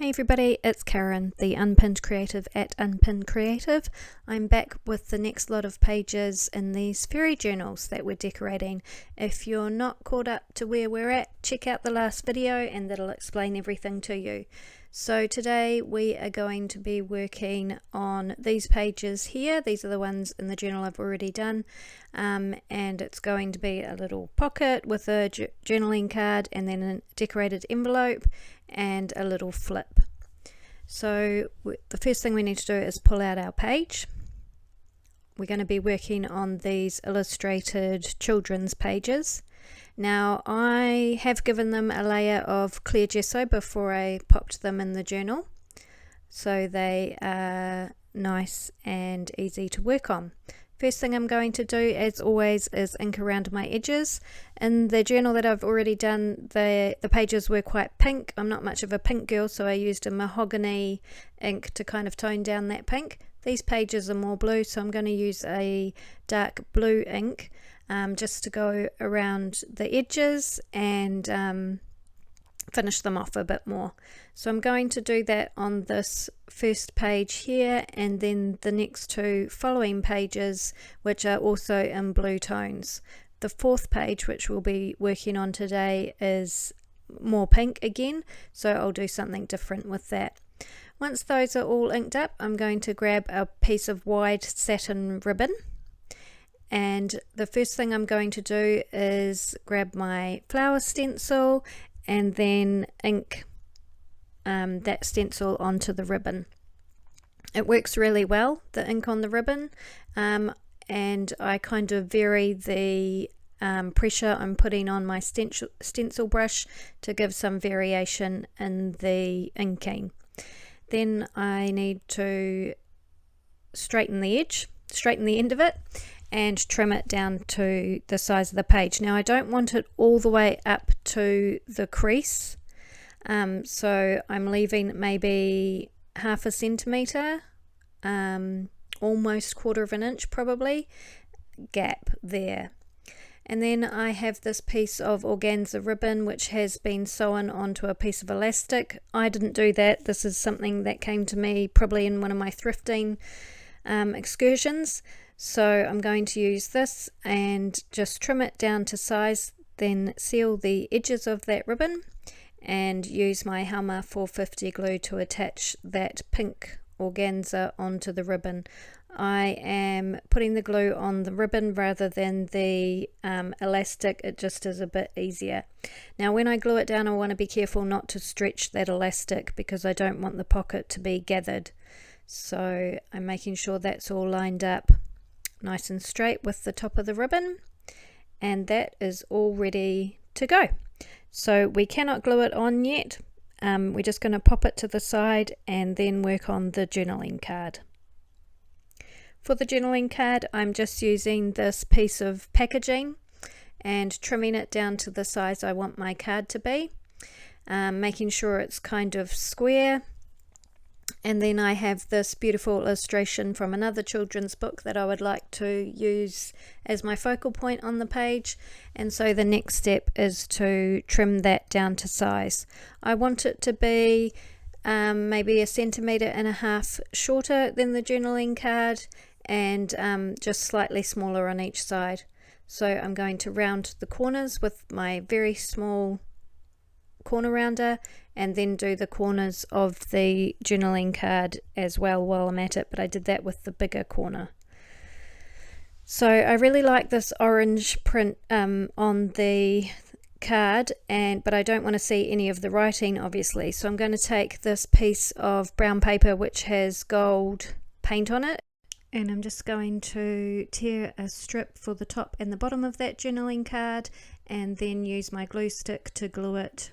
Hey everybody, it's Karen, the Unpinned Creative at Unpinned Creative. I'm back with the next lot of pages in these fairy journals that we're decorating. If you're not caught up to where we're at, check out the last video and that'll explain everything to you. So today we are going to be working on these pages here. These are the ones in the journal I've already done, and it's going to be a little pocket with a journaling card and then a decorated envelope and a little flip. So the first thing we need to do is pull out our page. We're going to be working on these illustrated children's pages. Now I have given them a layer of clear gesso before I popped them in the journal, so they are nice and easy to work on. First thing I'm going to do, as always, is ink around my edges. In the journal that I've already done, the pages were quite pink. I'm not much of a pink girl, so I used a mahogany ink to kind of tone down that pink. These pages are more blue, so I'm going to use a dark blue ink just to go around the edges and finish them off a bit more. So I'm going to do that on this first page here and then the next two following pages, which are also in blue tones. The fourth page, which we'll be working on today, is more pink again, so I'll do something different with that. Once those are all inked up, I'm going to grab a piece of wide satin ribbon, and the first thing I'm going to do is grab my flower stencil and then ink that stencil onto the ribbon. It works really well, the ink on the ribbon, and I kind of vary the pressure I'm putting on my stencil brush to give some variation in the inking. Then I need to straighten the end of it and trim it down to the size of the page. Now I don't want it all the way up to the crease, so I'm leaving maybe half a centimetre, almost quarter of an inch probably, gap there. And then I have this piece of organza ribbon which has been sewn onto a piece of elastic. I didn't do that. This is something that came to me probably in one of my thrifting excursions. So I'm going to use this and just trim it down to size, then seal the edges of that ribbon and use my Halma 450 glue to attach that pink organza onto the ribbon. I am putting the glue on the ribbon rather than the elastic. It just is a bit easier. Now when I glue it down, I want to be careful not to stretch that elastic because I don't want the pocket to be gathered. So I'm making sure that's all lined up nice and straight with the top of the ribbon, and that is all ready to go. So we cannot glue it on yet. We're just going to pop it to the side and then work on the journaling card. For the journaling card, I'm just using this piece of packaging and trimming it down to the size I want my card to be, making sure it's kind of square. And then I have this beautiful illustration from another children's book that I would like to use as my focal point on the page, and so the next step is to trim that down to size. I want it to be maybe 1.5 centimeters shorter than the journaling card and just slightly smaller on each side. So I'm going to round the corners with my very small corner rounder and then do the corners of the journaling card as well while I'm at it, but I did that with the bigger corner. So I really like this orange print on the card, but I don't want to see any of the writing obviously, so I'm going to take this piece of brown paper which has gold paint on it, and I'm just going to tear a strip for the top and the bottom of that journaling card and then use my glue stick to glue it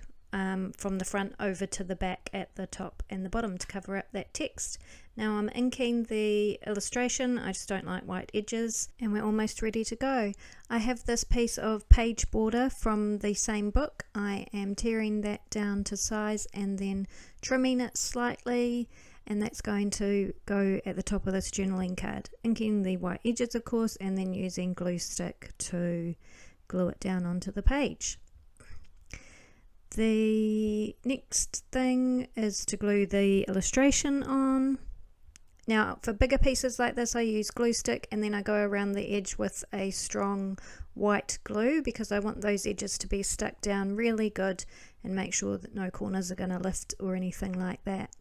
from the front over to the back at the top and the bottom to cover up that text. Now I'm inking the illustration, I just don't like white edges, and we're almost ready to go. I have this piece of page border from the same book. I am tearing that down to size and then trimming it slightly, and that's going to go at the top of this journaling card. Inking the white edges of course, and then using glue stick to glue it down onto the page. The next thing is to glue the illustration on. Now for bigger pieces like this I use glue stick, and then I go around the edge with a strong white glue because I want those edges to be stuck down really good and make sure that no corners are going to lift or anything like that.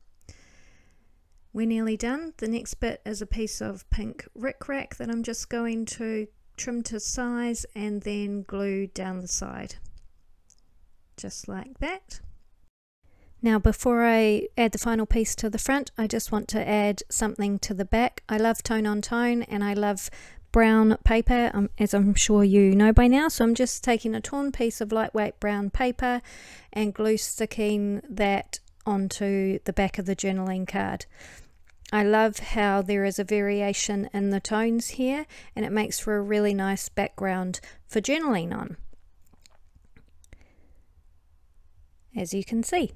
We're nearly done. The next bit is a piece of pink rickrack that I'm just going to trim to size and then glue down the side. Just like that. Now before I add the final piece to the front, I just want to add something to the back. I love tone on tone and I love brown paper, as I'm sure you know by now. So I'm just taking a torn piece of lightweight brown paper and glue sticking that onto the back of the journaling card. I love how there is a variation in the tones here, and it makes for a really nice background for journaling on, as you can see.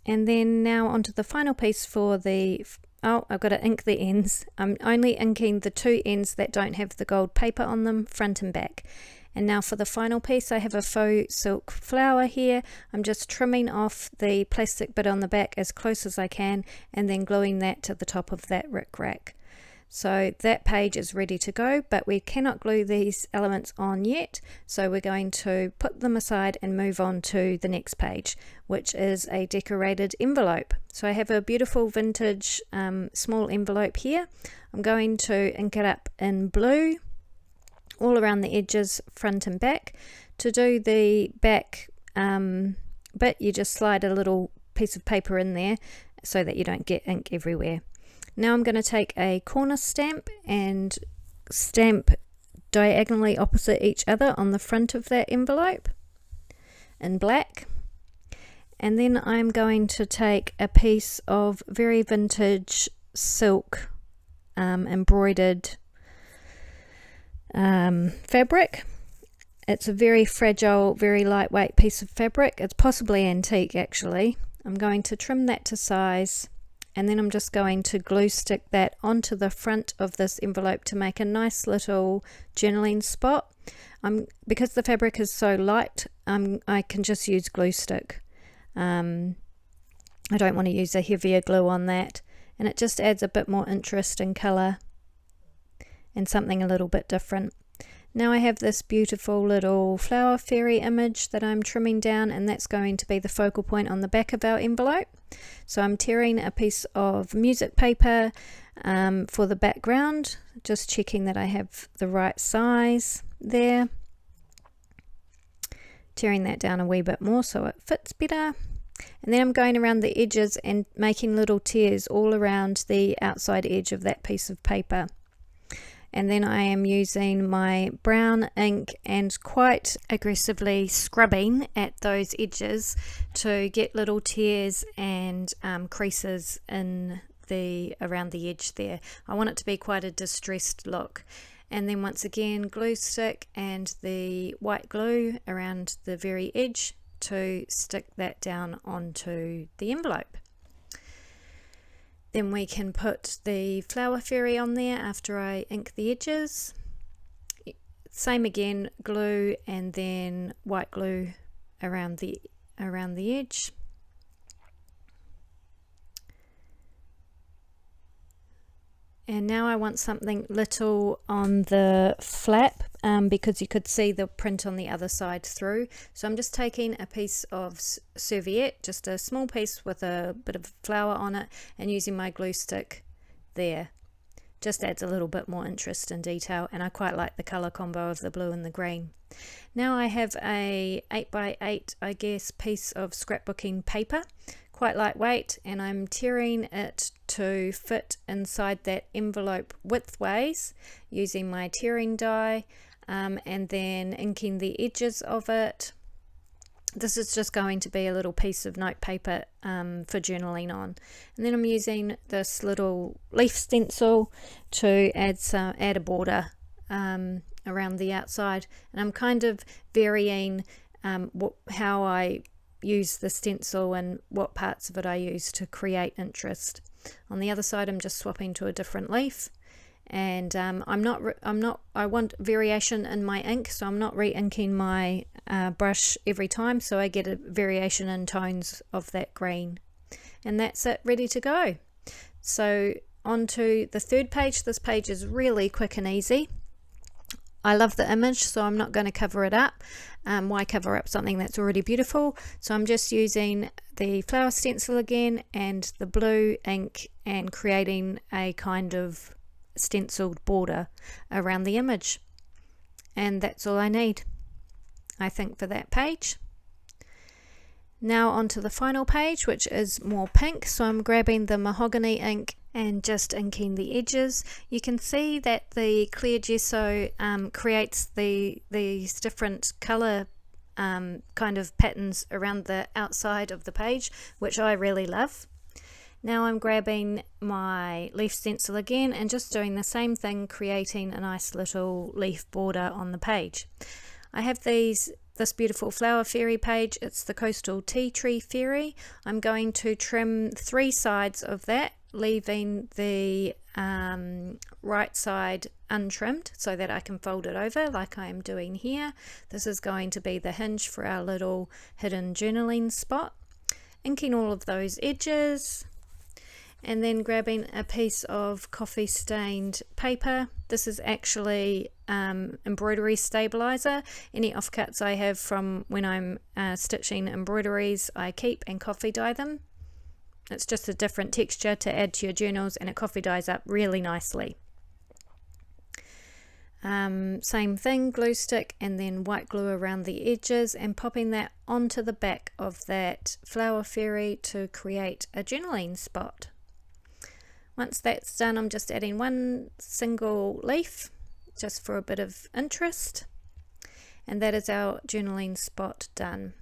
And then now onto the final piece for the, I've got to ink the ends. I'm only inking the two ends that don't have the gold paper on them, front and back. And now for the final piece, I have a faux silk flower here. I'm just trimming off the plastic bit on the back as close as I can and then gluing that to the top of that rickrack. So that page is ready to go, but we cannot glue these elements on yet. So we're going to put them aside and move on to the next page, which is a decorated envelope. So I have a beautiful vintage small envelope here. I'm going to ink it up in blue all around the edges, front and back. To do the back bit, you just slide a little piece of paper in there so that you don't get ink everywhere. Now I'm going to take a corner stamp and stamp diagonally opposite each other on the front of that envelope in black. And then I'm going to take a piece of very vintage silk embroidered fabric. It's a very fragile, very lightweight piece of fabric. It's possibly antique actually. I'm going to trim that to size, and then I'm just going to glue stick that onto the front of this envelope to make a nice little journaling spot. Because the fabric is so light, I can just use glue stick. I don't want to use a heavier glue on that, and it just adds a bit more interest and colour and something a little bit different. Now I have this beautiful little flower fairy image that I'm trimming down, and that's going to be the focal point on the back of our envelope. So I'm tearing a piece of music paper for the background, just checking that I have the right size there. Tearing that down a wee bit more so it fits better. And then I'm going around the edges and making little tears all around the outside edge of that piece of paper. And then I am using my brown ink and quite aggressively scrubbing at those edges to get little tears and creases in around the edge there. I want it to be quite a distressed look. And then once again, glue stick and the white glue around the very edge to stick that down onto the envelope. Then we can put the flower fairy on there after I ink the edges. Same again, glue and then white glue around the edge. And now I want something little on the flap because you could see the print on the other side through. So I'm just taking a piece of serviette, just a small piece with a bit of flower on it, and using my glue stick there. Just adds a little bit more interest and detail, and I quite like the colour combo of the blue and the green. Now I have a 8x8, I guess, piece of scrapbooking paper, quite lightweight, and I'm tearing it to fit inside that envelope widthways using my tearing die, and then inking the edges of it. This is just going to be a little piece of note paper for journaling on. And then I'm using this little leaf stencil to add a border around the outside, and I'm kind of varying how I use the stencil and what parts of it I use to create interest. On the other side I'm just swapping to a different leaf, And I want variation in my ink, so I'm not re-inking my brush every time, so I get a variation in tones of that green. And that's it, ready to go. So on to the third page. This page is really quick and easy. I love the image, so I'm not going to cover it up. Why cover up something that's already beautiful? So I'm just using the flower stencil again and the blue ink and creating a kind of stenciled border around the image. And that's all I need, I think, for that page. Now onto the final page, which is more pink. So I'm grabbing the mahogany ink and just inking the edges. You can see that the clear gesso creates these different color kind of patterns around the outside of the page, which I really love. Now I'm grabbing my leaf stencil again and just doing the same thing, creating a nice little leaf border on the page. I have this beautiful flower fairy page. It's the Coastal Tea Tree Fairy. I'm going to trim 3 sides of that, leaving the right side untrimmed so that I can fold it over like I am doing here. This is going to be the hinge for our little hidden journaling spot. Inking all of those edges, and then grabbing a piece of coffee stained paper. This is actually embroidery stabilizer. Any offcuts I have from when I'm stitching embroideries I keep and coffee dye them. It's just a different texture to add to your journals, and it coffee dyes up really nicely. Same thing, glue stick and then white glue around the edges and popping that onto the back of that flower fairy to create a journaling spot. Once that's done, I'm just adding one single leaf just for a bit of interest, and that is our journaling spot done.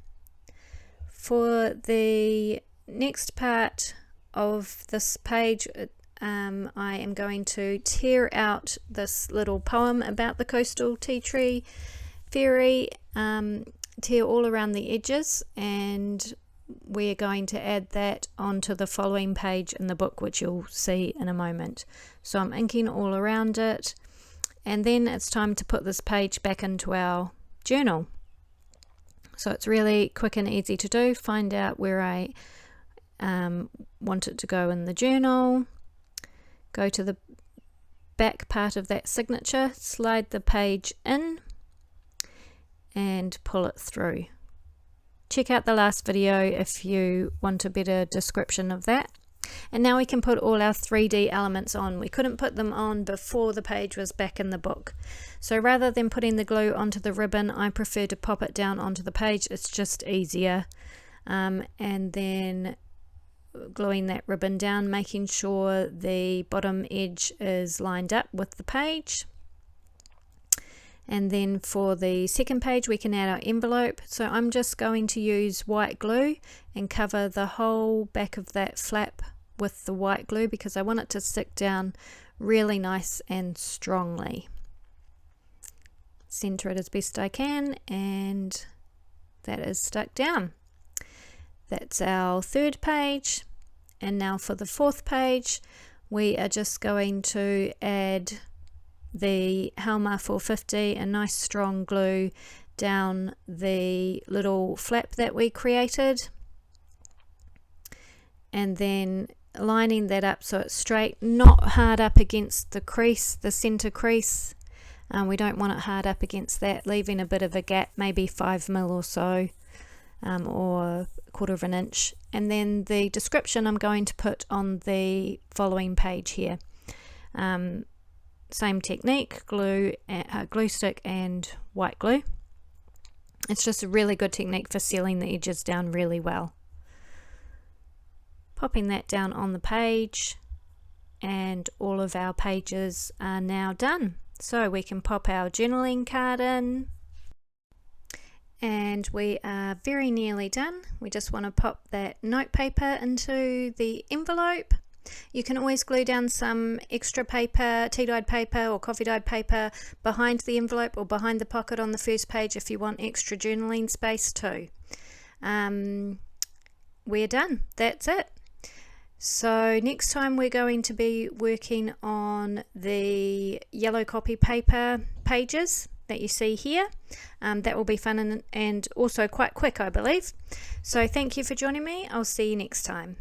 For the next part of this page, I am going to tear out this little poem about the Coastal Tea Tree Fairy, tear all around the edges, and we're going to add that onto the following page in the book, which you'll see in a moment. So I'm inking all around it, and then it's time to put this page back into our journal. So it's really quick and easy to do. Find out where I want it to go in the journal, go to the back part of that signature, slide the page in and pull it through. Check out the last video if you want a better description of that. And now we can put all our 3D elements on. We couldn't put them on before the page was back in the book. So rather than putting the glue onto the ribbon, I prefer to pop it down onto the page. It's just easier. And then gluing that ribbon down, making sure the bottom edge is lined up with the page. And then for the second page we can add our envelope. So I'm just going to use white glue and cover the whole back of that flap with the white glue because I want it to stick down really nice and strongly. Center it as best I can, and that is stuck down. That's our third page. And now for the fourth page, we are just going to add the Halma 450, a nice strong glue down the little flap that we created, and then lining that up so it's straight, not hard up against the crease, the center crease. We don't want it hard up against that, leaving a bit of a gap, maybe 5mm or so, or 1/4 of an inch. And then the description I'm going to put on the following page here. Same technique, glue stick and white glue. It's just a really good technique for sealing the edges down really well. Popping that down on the page, and all of our pages are now done. So we can pop our journaling card in, and we are very nearly done. We just want to pop that note paper into the envelope. You can always glue down some extra paper, tea-dyed paper or coffee-dyed paper behind the envelope or behind the pocket on the first page if you want extra journaling space too. We're done. That's it. So next time we're going to be working on the yellow copy paper pages that you see here. That will be fun and also quite quick, I believe. So thank you for joining me. I'll see you next time.